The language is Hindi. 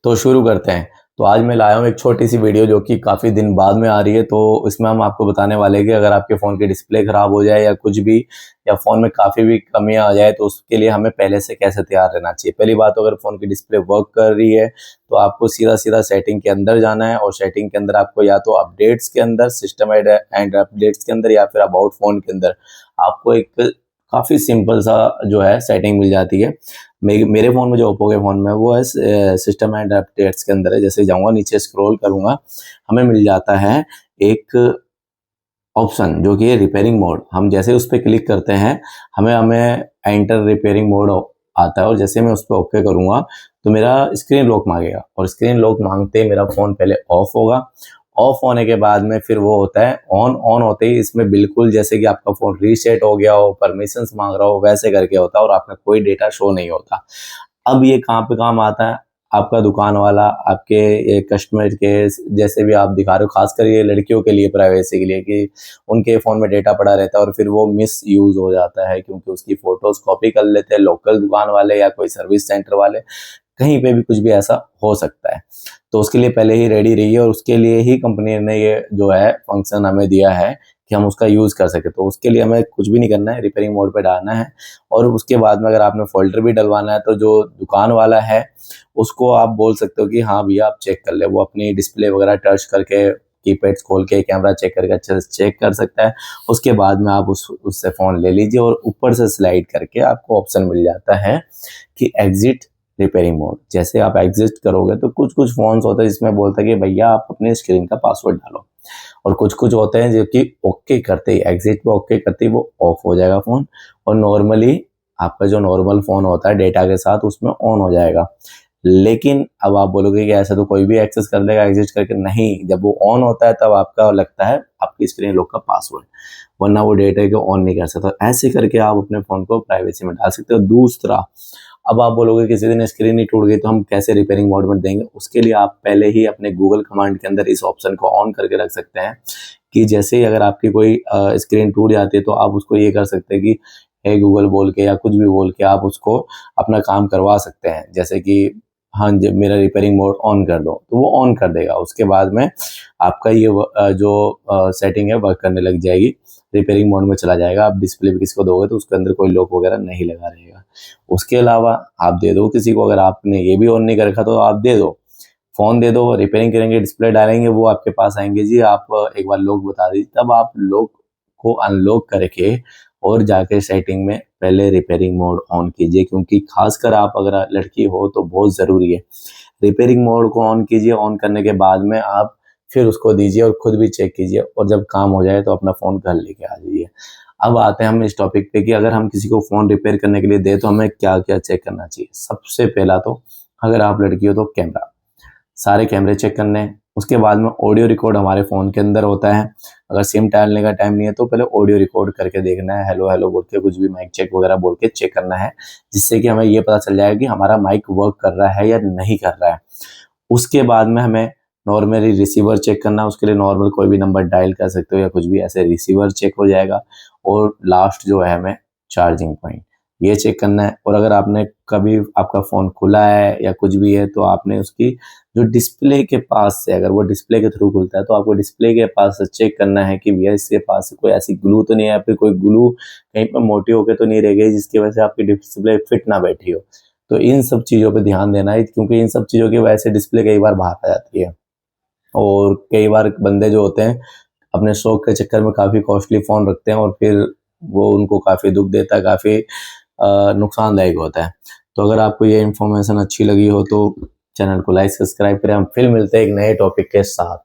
तो शुरू करते हैं। तो आज मैं लाया हूँ एक छोटी सी वीडियो जो कि काफ़ी दिन बाद में आ रही है। तो इसमें हम आपको बताने वाले हैं कि अगर आपके फ़ोन की डिस्प्ले ख़राब हो जाए या कुछ भी, या फ़ोन में काफ़ी भी कमियां आ जाए, तो उसके लिए हमें पहले से कैसे तैयार रहना चाहिए। पहली बात, तो अगर फ़ोन की डिस्प्ले वर्क कर रही है तो आपको सीधा सीधा सेटिंग के अंदर जाना है, और सेटिंग के अंदर आपको या तो अपडेट्स के अंदर, सिस्टम एंड अपडेट्स के अंदर, या फिर अबाउट फ़ोन के अंदर आपको एक काफ़ी सिंपल सा जो है सेटिंग मिल जाती है। मेरे फ़ोन में, जो ओप्पो के फ़ोन में, वो है सिस्टम एंड अपडेट्स के अंदर है। जैसे जाऊँगा नीचे स्क्रॉल करूँगा, हमें मिल जाता है एक ऑप्शन जो कि है रिपेयरिंग मोड। हम जैसे उस पर क्लिक करते हैं, हमें हमें एंटर रिपेयरिंग मोड आता है, और जैसे मैं उस पर ओके करूँगा तो मेरा स्क्रीन लॉक मांगेगा, और स्क्रीन लॉक मांगते ही मेरा फ़ोन पहले ऑफ होगा। ऑफ होने के बाद में फिर वो होता है ऑन। ऑन होते ही इसमें बिल्कुल जैसे कि आपका फ़ोन रीसेट हो गया हो, परमिशंस मांग रहा हो, वैसे करके होता है, और आपका कोई डेटा शो नहीं होता। अब ये कहाँ पे काम आता है? आपका दुकान वाला आपके कस्टमर के, जैसे भी आप दिखा रहे हो, खासकर ये लड़कियों के लिए, प्राइवेसी के लिए, कि उनके फ़ोन में डेटा पड़ा रहता है और फिर वो मिस यूज़ हो जाता है, क्योंकि उसकी फ़ोटोज़ कॉपी कर लेते हैं लोकल दुकान वाले या कोई सर्विस सेंटर वाले। कहीं पे भी कुछ भी ऐसा हो सकता है। तो उसके लिए पहले ही रेडी रहिए, और उसके लिए ही कंपनी ने ये जो है फंक्शन हमें दिया है कि हम उसका यूज़ कर सकें। तो उसके लिए हमें कुछ भी नहीं करना है, रिपेयरिंग मोड पे डालना है। और उसके बाद में अगर आपने फ़ोल्डर भी डलवाना है, तो जो दुकान वाला है उसको आप बोल सकते हो कि हाँ भैया आप चेक कर ले। वो अपनी डिस्प्ले वगैरह टच करके, कीपैड्स खोल के, कैमरा चेक करके अच्छे से चेक कर सकता है। उसके बाद में आप उससे फ़ोन ले लीजिए, और ऊपर से स्लाइड करके आपको ऑप्शन मिल जाता है कि एग्जिट रिपेयरिंग मोड। जैसे आप एग्जिट करोगे तो कुछ कुछ फ़ोन्स होते हैं जिसमें बोलता है कि भैया आप अपने स्क्रीन का पासवर्ड डालो, और कुछ कुछ होते हैं जो कि ओके करते ही, एग्जिट पे ओके करते ही वो ऑफ हो जाएगा फ़ोन, और नॉर्मली आपका जो नॉर्मल फ़ोन होता है डेटा के साथ, उसमें ऑन हो जाएगा। लेकिन अब आप बोलोगे कि ऐसा तो कोई भी एक्सेस कर लेगा एग्जिट करके। नहीं, जब वो ऑन होता है तब आपका लगता है आपकी स्क्रीन लॉक का पासवर्ड, वरना वो डेटा को ऑन नहीं कर सकता। ऐसे करके आप अपने फ़ोन को प्राइवेसी में डाल सकते हो। दूसरा, अब आप बोलोगे किसी दिन स्क्रीन ही टूट गई तो हम कैसे रिपेयरिंग मोड में देंगे? उसके लिए आप पहले ही अपने गूगल कमांड के अंदर इस ऑप्शन को ऑन करके रख सकते हैं, कि जैसे ही अगर आपकी कोई स्क्रीन टूट जाती है तो आप उसको ये कर सकते हैं कि हे गूगल बोल के या कुछ भी बोल के आप उसको अपना काम करवा सकते हैं। जैसे कि हाँ जी, मेरा रिपेयरिंग मोड ऑन कर दो, तो वो ऑन कर देगा। उसके बाद में आपका ये जो सेटिंग है वर्क करने लग जाएगी, रिपेयरिंग मोड में चला जाएगा। आप डिस्प्ले भी किसी को दोगे तो उसके अंदर कोई लॉक वगैरह नहीं लगा रहेगा। उसके अलावा आप दे दो किसी को, अगर आपने ये भी ऑन नहीं कर रखा तो आप दे दो, फ़ोन दे दो, रिपेयरिंग करेंगे, डिस्प्ले डालेंगे, वो आपके पास आएंगे, जी आप एक बार लॉक बता दीजिए। तब आप लॉक को अनलॉक करके और जाके सेटिंग में पहले रिपेयरिंग मोड ऑन कीजिए, क्योंकि खासकर आप अगर लड़की हो तो बहुत ज़रूरी है। रिपेयरिंग मोड को ऑन कीजिए, ऑन करने के बाद में आप फिर उसको दीजिए और खुद भी चेक कीजिए, और जब काम हो जाए तो अपना फ़ोन घर लेके आ जाइए। अब आते हैं हम इस टॉपिक पे कि अगर हम किसी को फ़ोन रिपेयर करने के लिए दें तो हमें क्या क्या चेक करना चाहिए। सबसे पहला तो, अगर आप लड़की हो तो कैमरा, सारे कैमरे चेक करने हैं। उसके बाद में ऑडियो रिकॉर्ड हमारे फ़ोन के अंदर होता है। अगर सिम डालने का टाइम नहीं है तो पहले ऑडियो रिकॉर्ड करके देखना है, हेलो हेलो बोल के, कुछ भी माइक चेक वगैरह बोल के चेक करना है, जिससे कि हमें ये पता चल जाएगा कि हमारा माइक वर्क कर रहा है या नहीं कर रहा है। उसके बाद में हमें नॉर्मली रिसीवर चेक करना है। उसके लिए नॉर्मल कोई भी नंबर डायल कर सकते हो या कुछ भी, ऐसे रिसीवर चेक हो जाएगा। और लास्ट जो है हमें चार्जिंग पॉइंट, ये चेक करना है। और अगर आपने कभी आपका फ़ोन खुला है या कुछ भी है तो आपने उसकी जो डिस्प्ले के पास से, अगर वो डिस्प्ले के थ्रू खुलता है तो आपको डिस्प्ले के पास से चेक करना है कि भैया इसके पास से कोई ऐसी ग्लू तो नहीं है, या फिर कोई ग्लू कहीं पर मोटी होकर तो नहीं रह गई जिसकी वजह से आपकी डिस्प्ले फिट ना बैठी हो। तो इन सब चीज़ों पे ध्यान देना है, क्योंकि इन सब चीज़ों की वजह से डिस्प्ले कई बार बाहर आ जाती है। और कई बार बंदे जो होते हैं अपने शौक के चक्कर में काफ़ी कॉस्टली फ़ोन रखते हैं, और फिर वो उनको काफ़ी दुख देता है, काफ़ी नुकसानदायक होता है। तो अगर आपको ये इन्फॉर्मेशन अच्छी लगी हो तो चैनल को लाइक सब्सक्राइब करें। हम फिर मिलते हैं एक नए टॉपिक के साथ।